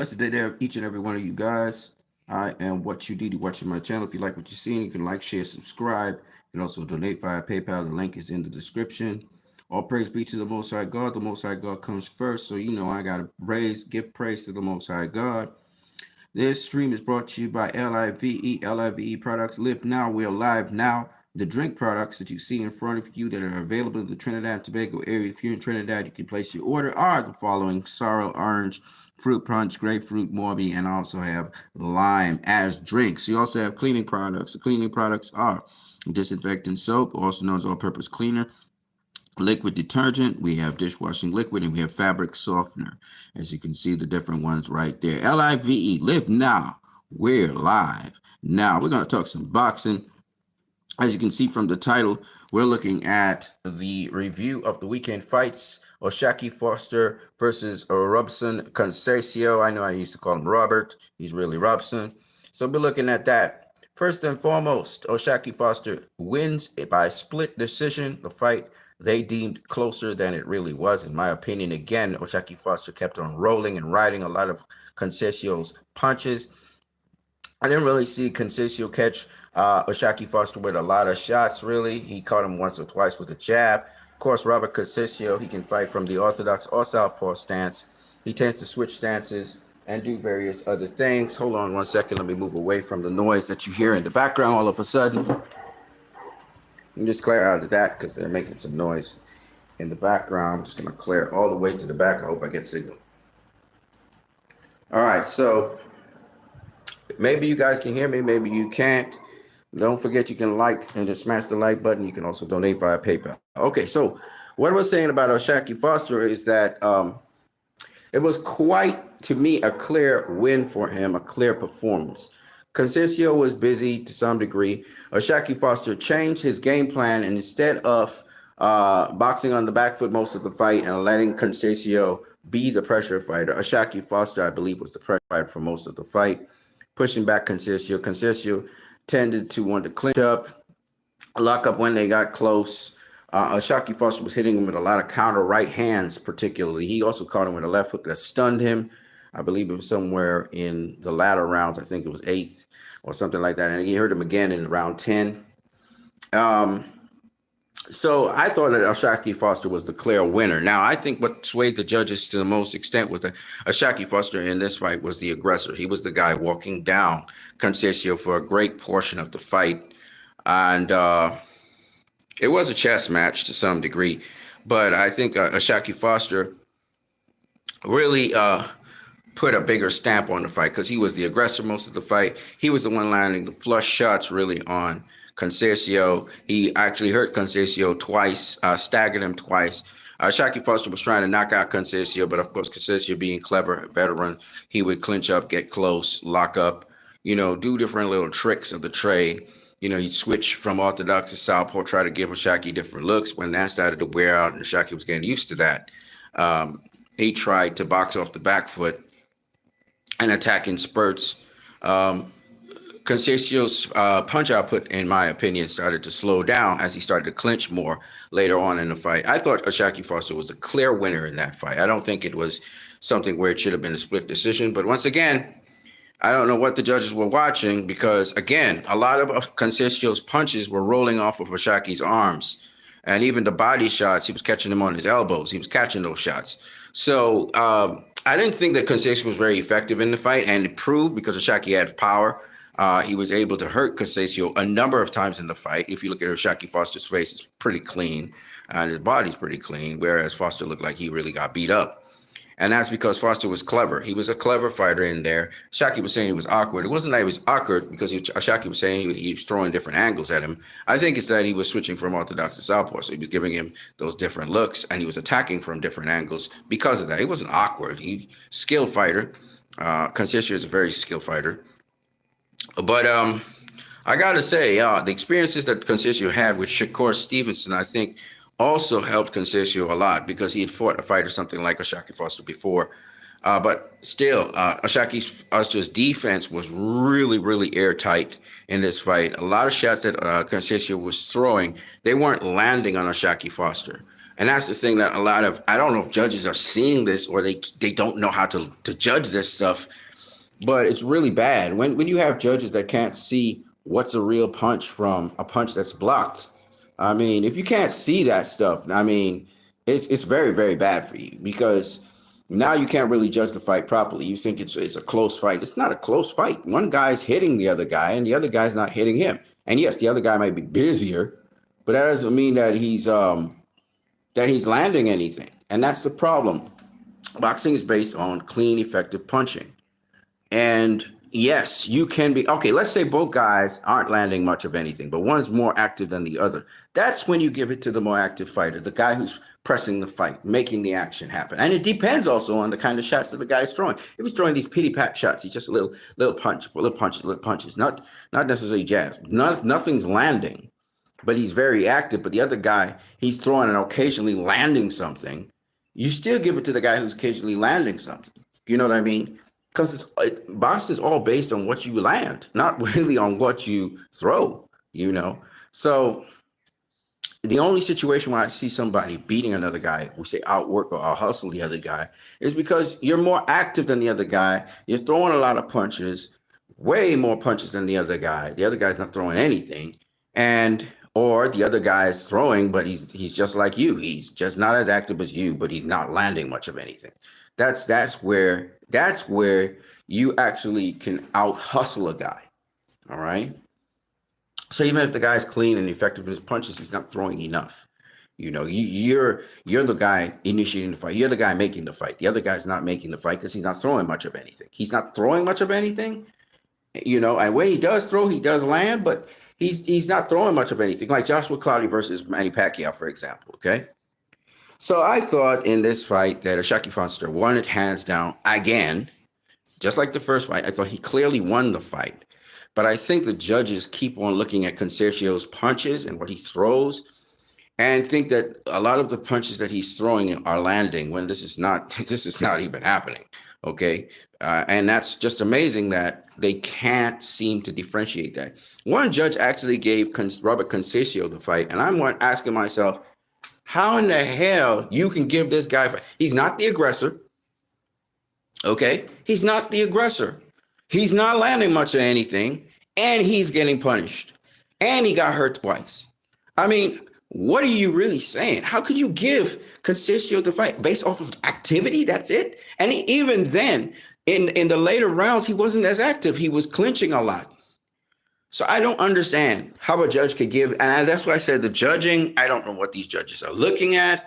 Blessed day to each and every one of you guys. I am What You Did watching my channel. If you like what you're seeing, you can like, share, subscribe. You can also donate via PayPal. The link is in the description. All praise be to the Most High God. The Most High God comes first. So, I got to give praise to the Most High God. This stream is brought to you by LIVE products. Live now, we're live now. The drink products that you see in front of you that are available in the Trinidad and Tobago area. If you're in Trinidad, you can place your order. Are the following: sorrel, orange, fruit punch, grapefruit, morby, and I also have lime as drinks. You also have cleaning products. The cleaning products are disinfectant soap, also known as all-purpose cleaner, liquid detergent, we have dishwashing liquid, and we have fabric softener. As you can see, the different ones right there. LIVE, live now. We're live. Now, we're going to talk some boxing. As you can see from the title, we're looking at the review of the weekend fights. Oshaki Foster versus Robson Conceicao. I know I used to call him Robert. He's really Robson. So we're looking at that. First and foremost, Oshaki Foster wins by split decision. The fight they deemed closer than it really was, in my opinion. Again, Oshaki Foster kept on rolling and riding a lot of Conceicao's punches. I didn't really see Conceicao catch Oshaki Foster with a lot of shots, really. He caught him once or twice with a jab. Of course, Robert Conceicao, he can fight from the orthodox or southpaw stance. He tends to switch stances and do various other things. Hold on one second. Let me move away from the noise that you hear in the background all of a sudden. And just clear out of that because they're making some noise in the background. I'm just going to clear all the way to the back. I hope I get signal. All right, so maybe you guys can hear me, maybe you can't. Don't forget you can like and just smash the like button. You can also donate via PayPal. Okay, so what we're saying about Oshaki Foster is that it was quite, to me, a clear win for him, a clear performance. Conceicao was busy to some degree. Oshaki Foster changed his game plan, and instead of boxing on the back foot most of the fight and letting Conceicao be the pressure fighter, Oshaki Foster, I believe, was the pressure fighter for most of the fight, pushing back Conceicao. Conceicao tended to want to clinch up, lock up when they got close. Oshaki Foster was hitting him with a lot of counter right hands, particularly. He also caught him with a left hook that stunned him. I believe it was somewhere in the latter rounds. I think it was 8th or something like that. And he hurt him again in round 10. So I thought that Oshaki Foster was the clear winner. Now, I think what swayed the judges to the most extent was that Oshaki Foster in this fight was the aggressor. He was the guy walking down Conceicao for a great portion of the fight. And it was a chess match to some degree. But I think Oshaki Foster really put a bigger stamp on the fight because he was the aggressor most of the fight. He was the one landing the flush shots really on Conceicao. He actually hurt Conceicao twice, staggered him twice. Oshaki Foster was trying to knock out Conceicao, but of course Conceicao, being clever, veteran, he would clinch up, get close, lock up, do different little tricks of the trade. He'd switch from orthodox to southpaw, try to give Oshaki different looks. When that started to wear out and Oshaki was getting used to that, he tried to box off the back foot and attack in spurts. Conceicao's punch output, in my opinion, started to slow down as he started to clinch more later on in the fight. I thought Oshaki Foster was a clear winner in that fight. I don't think it was something where it should have been a split decision. But once again, I don't know what the judges were watching because, again, a lot of Conceicao's punches were rolling off of Oshaki's arms. And even the body shots, he was catching them on his elbows. He was catching those shots. So I didn't think that Conceicao was very effective in the fight, and it proved because Oshaki had power. He was able to hurt Conceicao a number of times in the fight. If you look at Oshaki Foster's face, it's pretty clean, and his body's pretty clean, whereas Foster looked like he really got beat up. And that's because Foster was clever. He was a clever fighter in there. Oshaki was saying he was awkward. It wasn't that he was awkward because Oshaki was saying he was throwing different angles at him. I think it's that he was switching from orthodox to southpaw. So he was giving him those different looks, and he was attacking from different angles because of that. He wasn't awkward. He skilled fighter. Conceicao is a very skilled fighter. But I got to say, the experiences that Conceicao had with Shakur Stevenson, I think, also helped Conceicao a lot because he had fought a fighter something like Oshaki Foster before. But still, Oshaki Foster's defense was really, really airtight in this fight. A lot of shots that Conceicao was throwing, they weren't landing on Oshaki Foster. And that's the thing that a lot of, I don't know if judges are seeing this or they don't know how to judge this stuff, but it's really bad when you have judges that can't see what's a real punch from a punch that's blocked. I mean, if you can't see that stuff, I mean, it's very, very bad for you, because now you can't really judge the fight properly. You think it's a close fight. It's not a close fight. One guy's hitting the other guy and the other guy's not hitting him. And yes, the other guy might be busier, but that doesn't mean that he's landing anything. And that's the problem. Boxing is based on clean, effective punching. And yes, you can be okay. Let's say both guys aren't landing much of anything, but one's more active than the other. That's when you give it to the more active fighter, the guy who's pressing the fight, making the action happen. And it depends also on the kind of shots that the guy's throwing. If he's throwing these pity pat shots, he's just a little punches, not necessarily jabs. Nothing's landing, but he's very active. But the other guy, he's throwing and occasionally landing something. You still give it to the guy who's occasionally landing something. You know what I mean? Because boxing is all based on what you land, not really on what you throw, you know? So the only situation where I see somebody beating another guy, we say outwork or out hustle the other guy, is because you're more active than the other guy. You're throwing a lot of punches, way more punches than the other guy. The other guy's not throwing anything. Or the other guy is throwing, but he's just like you. He's just not as active as you, but he's not landing much of anything. That's where you actually can out hustle a guy. All right. So even if the guy's clean and effective in his punches, he's not throwing enough. You know, you're the guy initiating the fight. You're the guy making the fight. The other guy's not making the fight because he's not throwing much of anything. He's not throwing much of anything. You know, and when he does throw, he does land, but he's not throwing much of anything. Like Joshua Clottey versus Manny Pacquiao, for example. Okay. So I thought in this fight that Ashaki Foster won it hands down again, just like the first fight. I thought he clearly won the fight. But I think the judges keep on looking at Conceicao's punches and what he throws and think that a lot of the punches that he's throwing are landing when this is not even happening. Okay. And that's just amazing that they can't seem to differentiate that. One judge actually gave Robert Conceicao the fight. And I'm asking myself, how in the hell you can give this guy? He's not the aggressor. Okay. He's not the aggressor. He's not landing much of anything, and he's getting punished, and he got hurt twice. I mean, what are you really saying? How could you give Conceicao the fight based off of activity? That's it. And even then, in the later rounds, he wasn't as active. He was clinching a lot. So I don't understand how a judge could give, and that's why I said the judging, I don't know what these judges are looking at,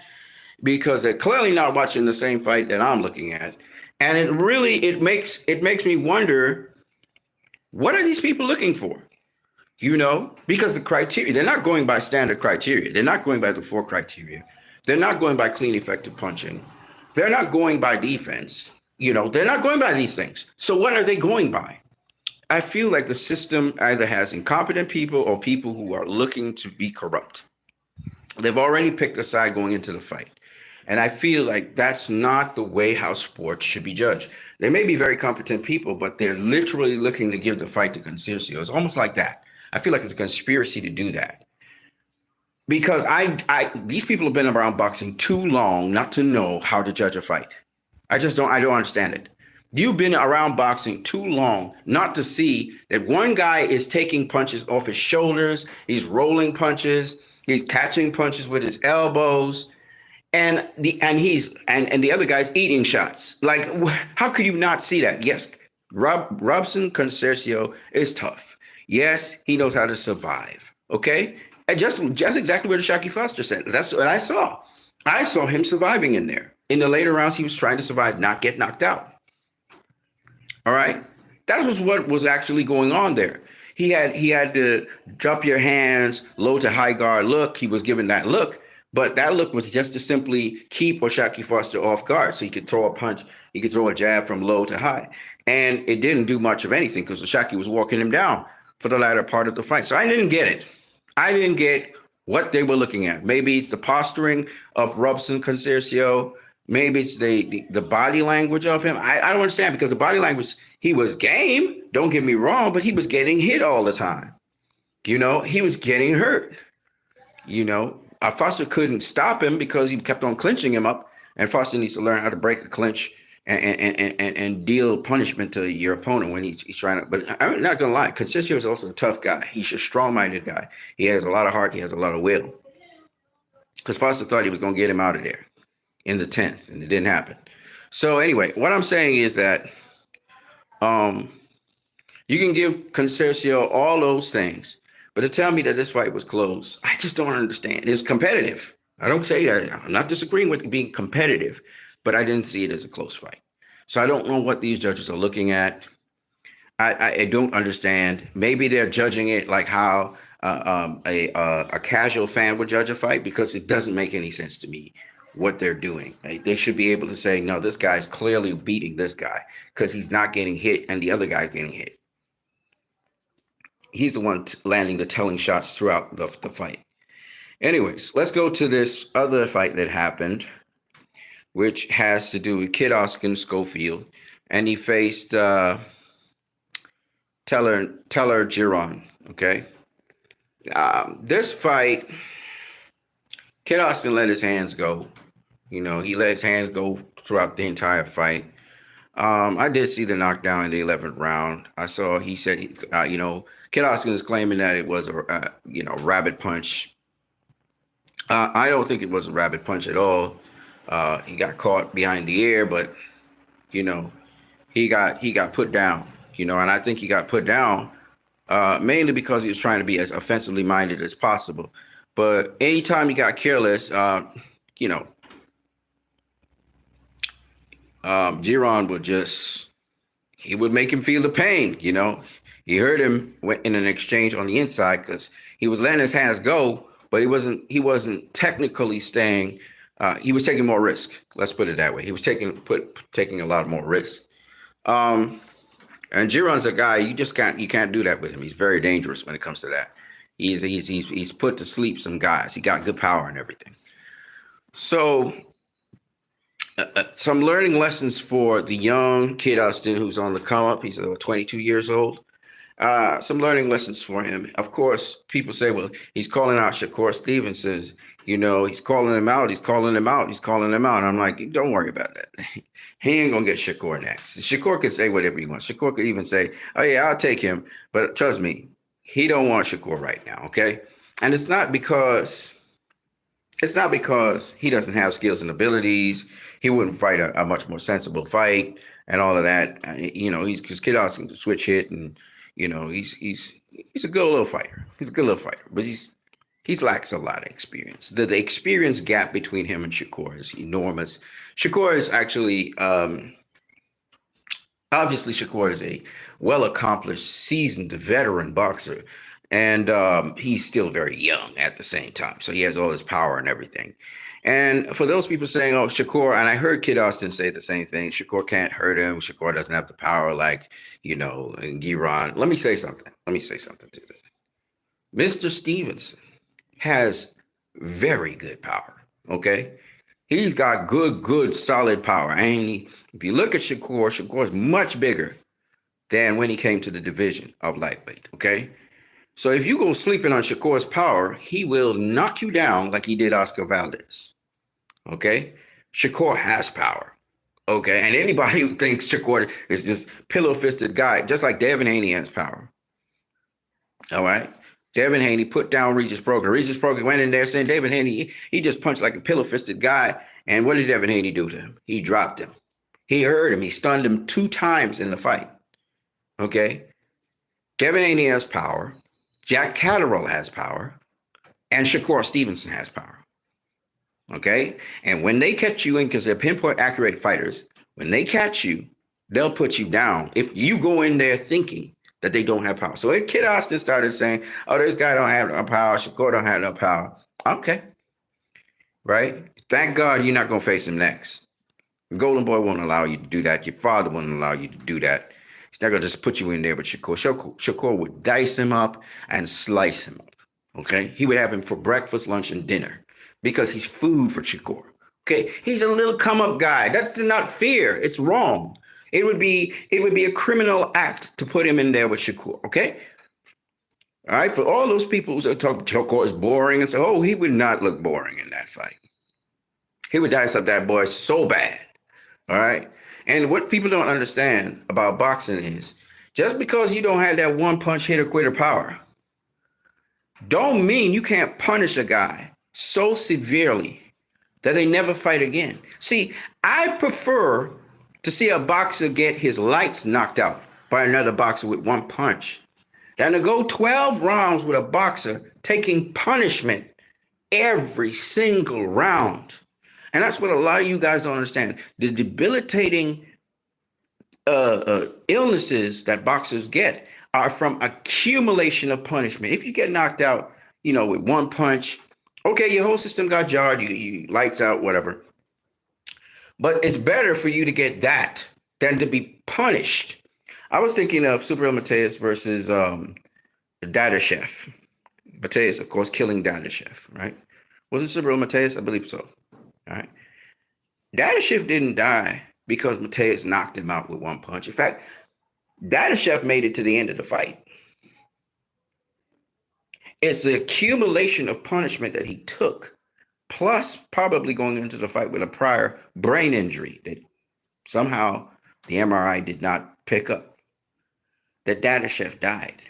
because they're clearly not watching the same fight that I'm looking at. And it makes me wonder, what are these people looking for? You know, because the criteria, they're not going by standard criteria. They're not going by the 4 criteria. They're not going by clean, effective punching. They're not going by defense. You know, they're not going by these things. So what are they going by? I feel like the system either has incompetent people or people who are looking to be corrupt. They've already picked a side going into the fight. And I feel like that's not the way how sports should be judged. They may be very competent people, but they're literally looking to give the fight to Conceicao. It's almost like that. I feel like it's a conspiracy to do that. Because these people have been around boxing too long not to know how to judge a fight. I don't understand it. You've been around boxing too long not to see that one guy is taking punches off his shoulders, he's rolling punches, he's catching punches with his elbows. And the other guy's eating shots. Like, how could you not see that? Yes, Robson Conceicao is tough. Yes, he knows how to survive. Okay, and just exactly what Ashaki Foster said. That's what I saw. I saw him surviving in there. In the later rounds, he was trying to survive, not get knocked out. All right, that was what was actually going on there. He had to drop your hands, low to high guard look. He was given that look. But that look was just to simply keep Ashaki Foster off guard. So he could throw a punch, he could throw a jab from low to high. And it didn't do much of anything because Ashaki was walking him down for the latter part of the fight. So I didn't get it. I didn't get what they were looking at. Maybe it's the posturing of Robson Conceicao. Maybe it's the body language of him. I don't understand, because the body language, he was game, don't get me wrong, but he was getting hit all the time. You know, he was getting hurt. You know, Foster couldn't stop him because he kept on clinching him up, and Foster needs to learn how to break a clinch and deal punishment to your opponent when he's trying to. But I'm not gonna lie, Conceicao is also a tough guy. He's a strong-minded guy. He has a lot of heart. He has a lot of will. Because Foster thought he was gonna get him out of there in the 10th, and it didn't happen. So anyway, what I'm saying is that um, you can give Conceicao all those things, but to tell me that this fight was close, I just don't understand. It's competitive. I don't say that. I'm not disagreeing with it being competitive, but I didn't see it as a close fight. So I don't know what these judges are looking at. I don't understand. Maybe they're judging it like how a casual fan would judge a fight, because it doesn't make any sense to me what they're doing. Right? They should be able to say, no, this guy's clearly beating this guy because he's not getting hit and the other guy's getting hit. He's the one landing the telling shots throughout the fight. Anyways, let's go to this other fight that happened, which has to do with Kid Oscar Schofield, and he faced Teller Giron. Okay, this fight, Kid Austin let his hands go. He let his hands go throughout the entire fight. I did see the knockdown in the 11th round. He said, Kid Austin is claiming that it was a rabbit punch. I don't think it was a rabbit punch at all. He got caught behind the ear, but he got put down. And I think he got put down mainly because he was trying to be as offensively minded as possible. But anytime he got careless, Giron would make him feel the pain. He hurt him in an exchange on the inside because he was letting his hands go, but he wasn't technically staying. He was taking more risk. Let's put it that way. He was taking a lot more risk. And Giron's a guy you can't do that with him. He's very dangerous when it comes to that. He's put to sleep some guys. He got good power and everything. So some learning lessons for the young Kid Austin who's on the come up. He's 22 years old. Some learning lessons for him. Of course, people say, well, he's calling out Shakur Stevenson. He's calling him out. He's calling him out. He's calling him out. I'm like, don't worry about that. He ain't going to get Shakur next. Shakur can say whatever he wants. Shakur could even say, oh, yeah, I'll take him. But trust me, he don't want Shakur right now, okay? And it's not because he doesn't have skills and abilities. He wouldn't fight a much more sensible fight and all of that. Because Kid Austin can switch hit, and he's a good little fighter. He's a good little fighter, but he lacks a lot of experience. The experience gap between him and Shakur is enormous. Shakur is actually obviously Shakur is a well-accomplished, seasoned veteran boxer, and he's still very young at the same time. So he has all his power and everything. And for those people saying, oh, Shakur, and I heard Kid Austin say the same thing, Shakur can't hurt him. Shakur doesn't have the power like, and Giron. Let me say something to this. Mr. Stevenson has very good power, okay? He's got good, solid power. And if you look at Shakur's much bigger than when he came to the division of lightweight, okay? So if you go sleeping on Shakur's power, he will knock you down like he did Oscar Valdez. Okay? Shakur has power. Okay? And anybody who thinks Shakur is just pillow-fisted guy, just like Devin Haney has power. All right? Devin Haney put down Regis Brogan. Regis Brogan went in there saying Devin Haney, he just punched like a pillow-fisted guy. And what did Devin Haney do to him? He dropped him. He hurt him. He stunned him 2 times in the fight. Okay? Devin Haney has power. Jack Catterall has power, and Shakur Stevenson has power. Okay? And when they catch you in, because they're pinpoint accurate fighters, when they catch you, they'll put you down if you go in there thinking that they don't have power. So when Kid Austin started saying, oh, this guy don't have no power, Shakur don't have no power. Okay. Right? Thank God you're not going to face him next. Golden Boy won't allow you to do that. Your father won't allow you to do that. He's not going to just put you in there with Shakur. Shakur would dice him up and slice him up, okay? He would have him for breakfast, lunch, and dinner because he's food for Shakur, okay? He's a little come-up guy. That's not fair. It's wrong. It would be a criminal act to put him in there with Shakur, okay? All right, for all those people who talk Choco is boring and say, oh, he would not look boring in that fight. He would dice up that boy so bad. All right. And what people don't understand about boxing is just because you don't have that one punch hitter quitter power, don't mean you can't punish a guy so severely that they never fight again. See, I prefer to see a boxer get his lights knocked out by another boxer with one punch than to go 12 rounds with a boxer taking punishment every single round. And that's what a lot of you guys don't understand. The debilitating illnesses that boxers get are from accumulation of punishment. If you get knocked out, with one punch, okay, your whole system got jarred, you lights out, whatever. But it's better for you to get that than to be punished. I was thinking of Superil Mateus versus Dadashev. Mateus, of course, killing Dadashev, right? Was it Superil Mateus? I believe so. All right. Dadashev didn't die because Mateus knocked him out with one punch. In fact, Dadashev made it to the end of the fight. It's the accumulation of punishment that he took, plus probably going into the fight with a prior brain injury that somehow the MRI did not pick up, that Dadashev died.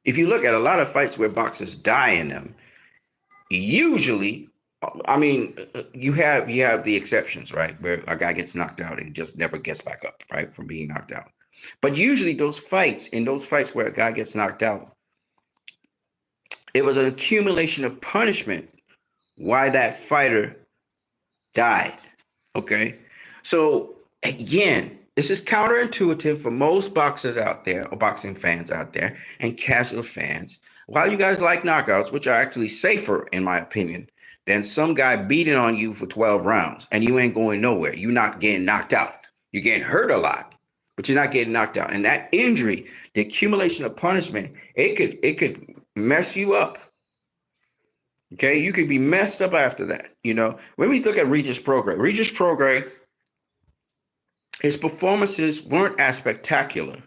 If you look at a lot of fights where boxers die in them, usually, I mean, you have the exceptions, right? Where a guy gets knocked out and he just never gets back up, right, from being knocked out. But usually those fights where a guy gets knocked out, it was an accumulation of punishment why that fighter died, okay? So again, this is counterintuitive for most boxers out there, or boxing fans out there, and casual fans. While you guys like knockouts, which are actually safer, in my opinion, than some guy beating on you for 12 rounds and you ain't going nowhere. You're not getting knocked out. You're getting hurt a lot, but you're not getting knocked out. And that injury, the accumulation of punishment, it could mess you up. Okay, you could be messed up after that. When we look at Regis Prograis, his performances weren't as spectacular.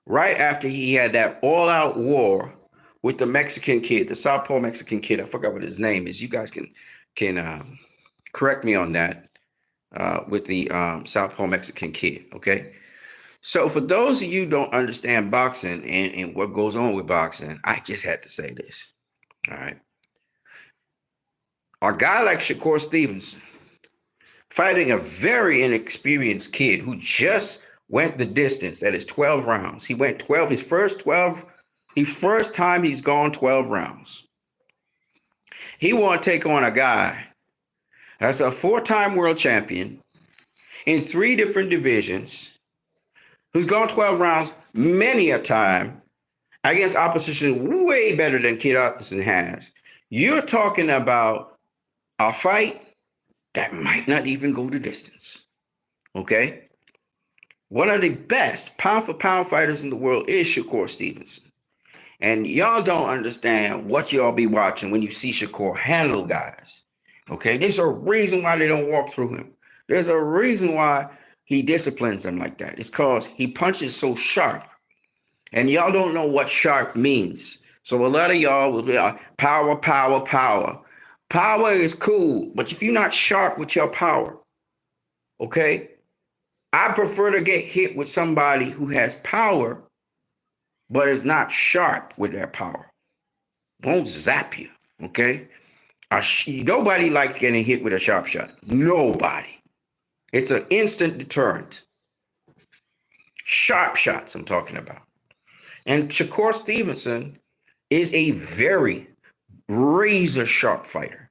Right after he had that all-out war with the Mexican kid, the Southpaw Mexican kid, I forgot what his name is. You guys can correct me on that, with the Southpaw Mexican kid, okay? So for those of you who don't understand boxing and what goes on with boxing, I just had to say this, all right? A guy like Shakur Stevenson fighting a very inexperienced kid who just went the distance, that is 12 rounds. He went 12, his first time he's gone 12 rounds. He want to take on a guy that's a 4-time world champion in 3 different divisions, who's gone 12 rounds many a time against opposition way better than Kid Austin has. You're talking about a fight that might not even go the distance, okay? One of the best pound-for-pound fighters in the world is Shakur Stevenson. And y'all don't understand what y'all be watching when you see Shakur handle guys, okay? There's a reason why they don't walk through him. There's a reason why he disciplines them like that. It's because he punches so sharp. And y'all don't know what sharp means. So a lot of y'all will be like, power, power, power. Power is cool, but if you're not sharp with your power, okay? I prefer to get hit with somebody who has power, but is not sharp with their power. Won't zap you, okay? Nobody likes getting hit with a sharp shot. Nobody. It's an instant deterrent. Sharp shots I'm talking about. And Shakur Stevenson is a very razor sharp fighter.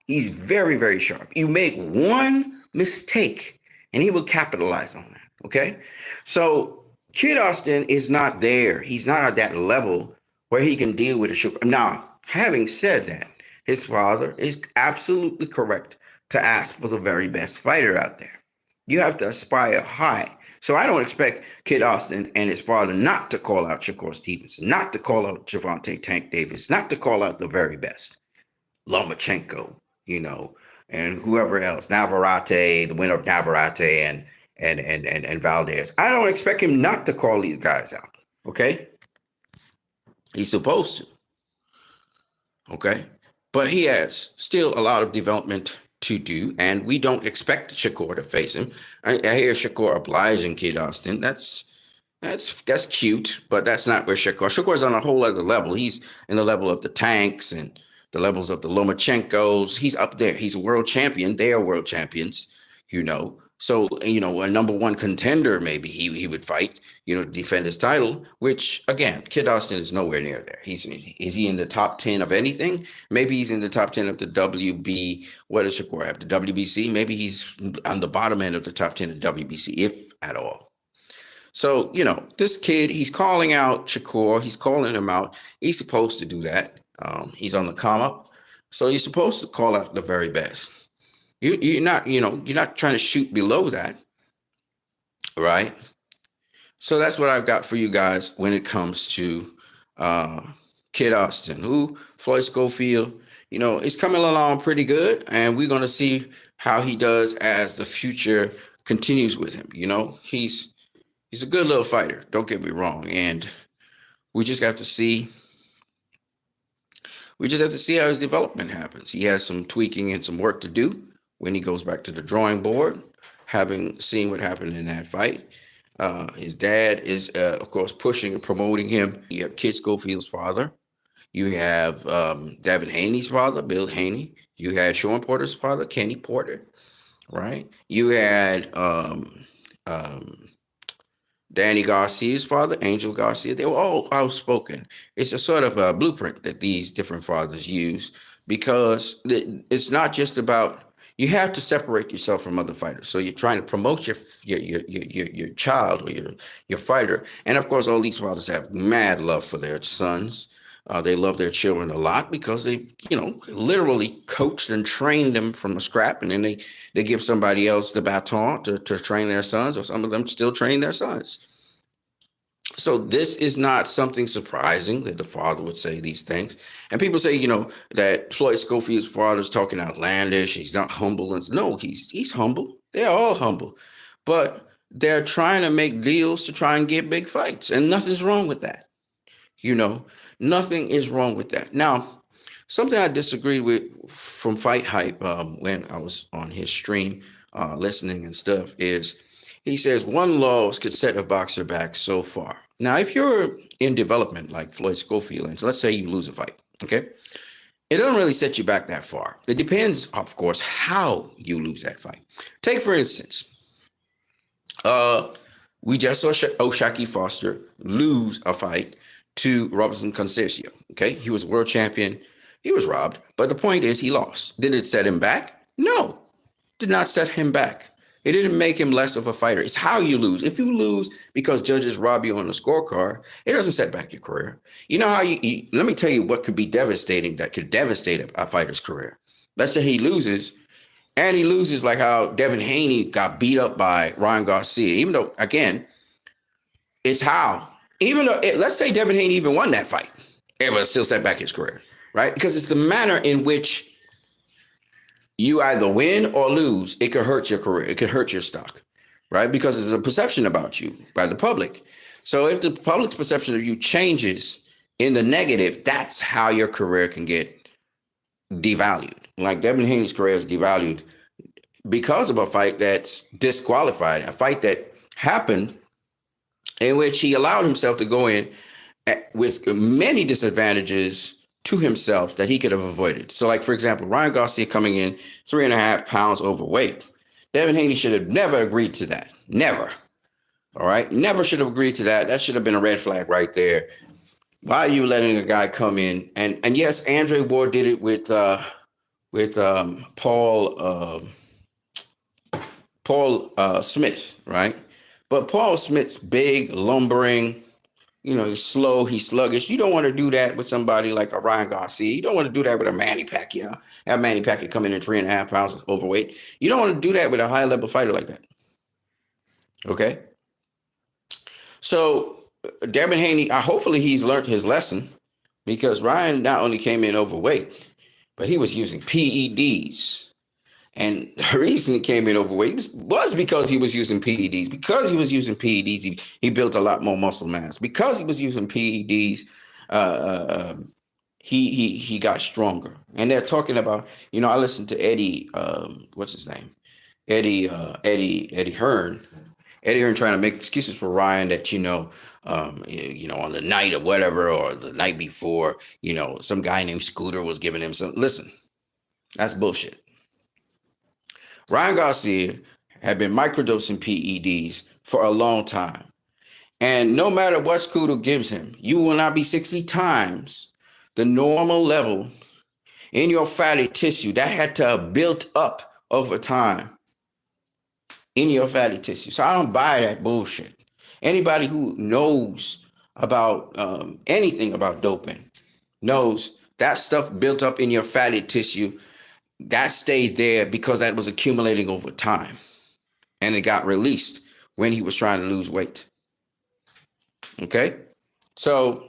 He's very, very sharp. You make one mistake and he will capitalize on that, okay? So Kid Austin is not there. He's not at that level where he can deal with a Shakur. Now, having said that, his father is absolutely correct to ask for the very best fighter out there. You have to aspire high. So I don't expect Kid Austin and his father not to call out Shakur Stevenson, not to call out Gervonta Tank Davis, not to call out the very best, Lomachenko, and whoever else, Navarrete, the winner of Navarrete and Valdez. I don't expect him not to call these guys out, okay? He's supposed to. Okay. But he has still a lot of development to do, and we don't expect Shakur to face him. I hear Shakur obliging Kid Austin. That's cute, but that's not where Shakur's on a whole other level. He's in the level of the Tanks and the levels of the Lomachenkos. He's up there. He's a world champion. They are world champions, you know. So, you know, a number one contender, maybe he would fight, you know, defend his title, which again, Kid Austin is nowhere near there. Is he in the top 10 of anything? Maybe he's in the top 10 of the WB. What does Shakur have? The WBC? Maybe he's on the bottom end of the top 10 of WBC, if at all. So, you know, this kid, he's calling out Shakur. He's calling him out. He's supposed to do that. He's on the come up. So you're supposed to call out the very best. You're not, you know, you're not trying to shoot below that, right? So that's what I've got for you guys when it comes to Kid Austin, who Floyd Schofield, you know, is coming along pretty good, and we're going to see how he does as the future continues with him. You know, he's a good little fighter. Don't get me wrong, and we just have to see. We just have to see how his development happens. He has some tweaking and some work to do when he goes back to the drawing board, having seen what happened in that fight. His dad is, of course, pushing and promoting him. You have Kid Schofield's father. You have Devin Haney's father, Bill Haney. You had Sean Porter's father, Kenny Porter, right? You had Danny Garcia's father, Angel Garcia. They were all outspoken. It's a sort of a blueprint that these different fathers use, because it's not just about, you have to separate yourself from other fighters. So you're trying to promote your child or your fighter. And of course, all these fathers have mad love for their sons. They love their children a lot because they, you know, literally coached and trained them from the scrap, and then they give somebody else the baton to train their sons, or some of them still train their sons. So this is not something surprising that the father would say these things. And people say, you know, that Floyd Schofield's father is talking outlandish. He's not humble. And no, he's humble. They're all humble, but they're trying to make deals to try and get big fights, and nothing's wrong with that. You know, nothing is wrong with that. Now, something I disagreed with from Fight Hype when I was on his stream listening and stuff is, he says one loss could set a boxer back so far. Now, if you're in development like Floyd Schofield, and so let's say you lose a fight, okay? It doesn't really set you back that far. It depends, of course, how you lose that fight. Take, for instance, we just saw O'Shaquie Foster lose a fight to Robinson Conceicao, okay? He was world champion. He was robbed, but the point is he lost. Did it set him back? No, did not set him back. It didn't make him less of a fighter. It's how you lose. If you lose because judges rob you on the scorecard, it doesn't set back your career. You know how let me tell you what could be devastating, that could devastate a fighter's career. Let's say he loses, and he loses like how Devin Haney got beat up by Ryan Garcia, even though, again, it's how. Even though, let's say Devin Haney even won that fight, it would still set back his career, right? Because it's the manner in which you either win or lose. It could hurt your career. It could hurt your stock, right? Because it's a perception about you by the public. So if the public's perception of you changes in the negative, that's how your career can get devalued. Like Devin Haney's career is devalued because of a fight that's disqualified, a fight that happened in which he allowed himself to go in with many disadvantages to himself that he could have avoided. So, like, for example, Ryan Garcia coming in 3.5 pounds overweight. Devin Haney should have never agreed to that. Never. All right? Never should have agreed to that. That should have been a red flag right there. Why are you letting a guy come in? And yes, Andre Ward did it with Paul Smith, right? But Paul Smith's big, lumbering, you know, he's slow, he's sluggish. You don't want to do that with somebody like a Ryan Garcia. You don't want to do that with a Manny Pacquiao. Have Manny Pacquiao come in at 3.5 pounds overweight. You don't want to do that with a high-level fighter like that. Okay? So, Devin Haney, hopefully he's learned his lesson, because Ryan not only came in overweight, but he was using PEDs. And the reason he came in overweight was because he was using PEDs. Because he was using PEDs, he built a lot more muscle mass. Because he was using PEDs, he got stronger. And they're talking about, I listened to Eddie, what's his name? Eddie Hearn. Eddie Hearn trying to make excuses for Ryan that, on the night or whatever, or the night before, some guy named Scooter was giving him some. Listen, that's bullshit. Ryan Garcia had been microdosing PEDs for a long time. And no matter what Scooter gives him, you will not be 60 times the normal level in your fatty tissue. That had to have built up over time in your fatty tissue. So I don't buy that bullshit. Anybody who knows about anything about doping knows that stuff built up in your fatty tissue, that stayed there because that was accumulating over time. And it got released when he was trying to lose weight. Okay? So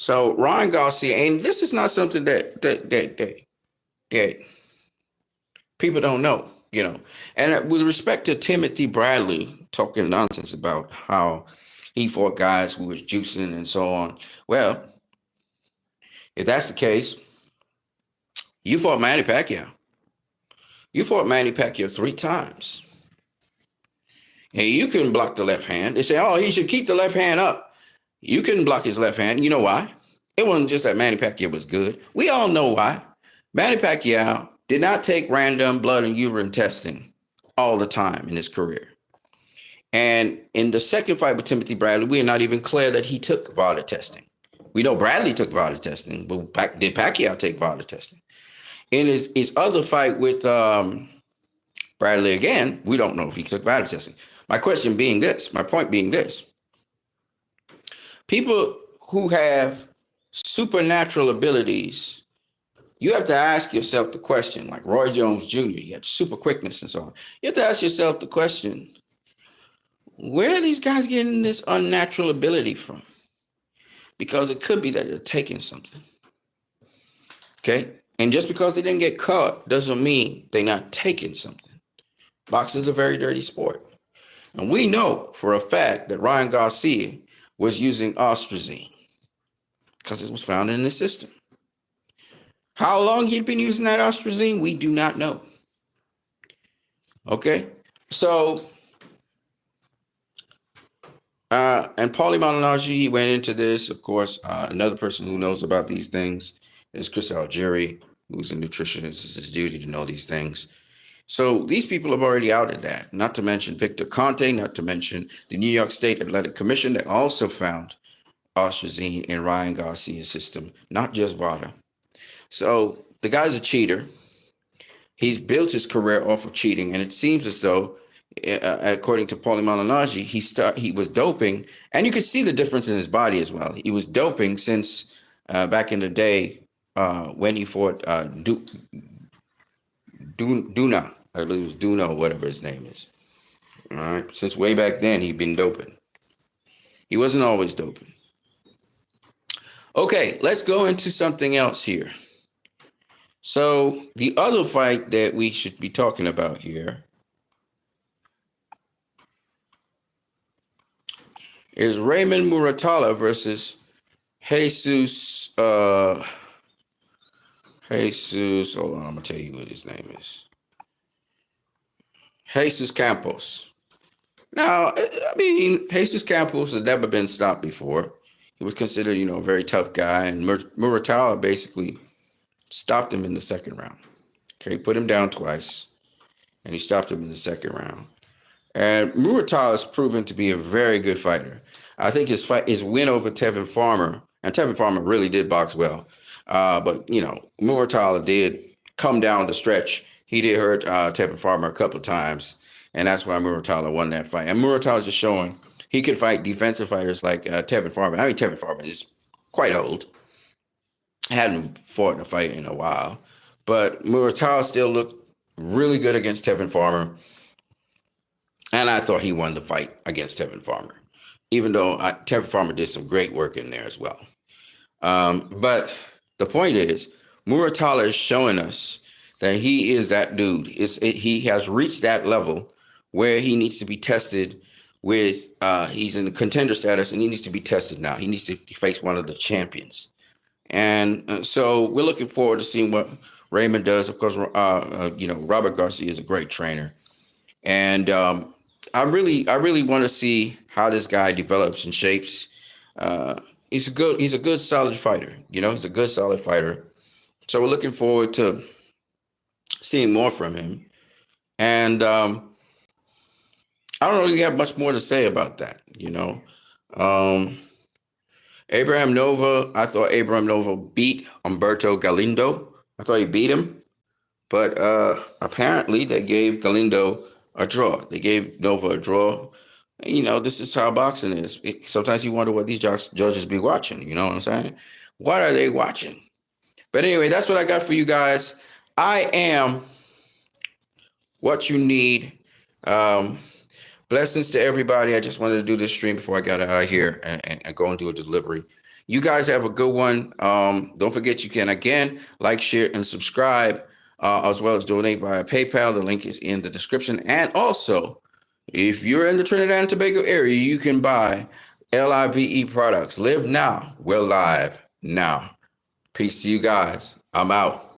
Ryan Garcia, and this is not something that people don't know, And with respect to Timothy Bradley talking nonsense about how he fought guys who was juicing and so on. Well, if that's the case, you fought Manny Pacquiao. You fought Manny Pacquiao 3 times. And you couldn't block the left hand. They say, oh, he should keep the left hand up. You couldn't block his left hand. You know why? It wasn't just that Manny Pacquiao was good. We all know why. Manny Pacquiao did not take random blood and urine testing all the time in his career. And in the second fight with Timothy Bradley, we are not even clear that he took VADA testing. We know Bradley took VADA testing, but did Pacquiao take VADA testing? In his other fight with Bradley again, we don't know if he took VADA testing. My point being this. People who have supernatural abilities, you have to ask yourself the question, like Roy Jones Jr., he had super quickness and so on. You have to ask yourself the question, where are these guys getting this unnatural ability from? Because it could be that they're taking something. Okay? And just because they didn't get caught doesn't mean they're not taking something. Boxing's a very dirty sport. And we know for a fact that Ryan Garcia was using ostrazine because it was found in the system. How long he'd been using that ostrazine, we do not know. Okay? So, and Paulie Malignaggi, he went into this, of course. Another person who knows about these things is Chris Algieri, who's a nutritionist. It's his duty to know these things. So these people have already outed that, not to mention Victor Conte, not to mention the New York State Athletic Commission that also found ostrazine in Ryan Garcia's system, not just VADA. So the guy's a cheater. He's built his career off of cheating, and it seems as though, according to Paulie Malignaggi, he was doping, and you could see the difference in his body as well. He was doping since back in the day when he fought Duna. I believe it was Duna or whatever his name is. All right. Since way back then, he'd been doping. He wasn't always doping. Okay, let's go into something else here. So the other fight that we should be talking about here is Raymond Muratalla versus Jesus. Hold on, I'm gonna tell you what his name is. Jesus Campos. Now, I mean, Jesus Campos has never been stopped before. He was considered, a very tough guy, and Muratalla basically stopped him in the second round. Okay, put him down twice, and he stopped him in the second round. And Muratalla has proven to be a very good fighter. I think his win over Tevin Farmer, and Tevin Farmer really did box well, but Muratalla did come down the stretch. He did hurt Tevin Farmer a couple of times, and that's why Muratalla won that fight. And Muratalla's just showing he could fight defensive fighters like Tevin Farmer. I mean, Tevin Farmer is quite old. Hadn't fought in a fight in a while. But Muratalla still looked really good against Tevin Farmer. And I thought he won the fight against Tevin Farmer, even though Tevin Farmer did some great work in there as well. But the point is, Muratalla is showing us that he is that dude. He has reached that level where he needs to be tested with he's in the contender status and he needs to be tested now. He needs to face one of the champions. And so we're looking forward to seeing what Raymond does. Of course, Robert Garcia is a great trainer, and I really want to see how this guy develops and shapes. He's a good, solid fighter. He's a good, solid fighter. So we're looking forward to seeing more from him. And I don't really have much more to say about that. Um, Abraham Nova. I thought Abraham Nova beat Humberto Galindo. I thought he beat him. But apparently they gave Galindo a draw. They gave Nova a draw. This is how boxing is. Sometimes you wonder what these judges be watching. You know what I'm saying? What are they watching? But anyway, that's what I got for you guys. I am what you need. Blessings to everybody. I just wanted to do this stream before I got out of here and go and do a delivery. You guys have a good one. Don't forget you can, again, like, share, and subscribe, as well as donate via PayPal. The link is in the description. And also, if you're in the Trinidad and Tobago area, you can buy LIVE products. Live now. We're live now. Peace to you guys. I'm out.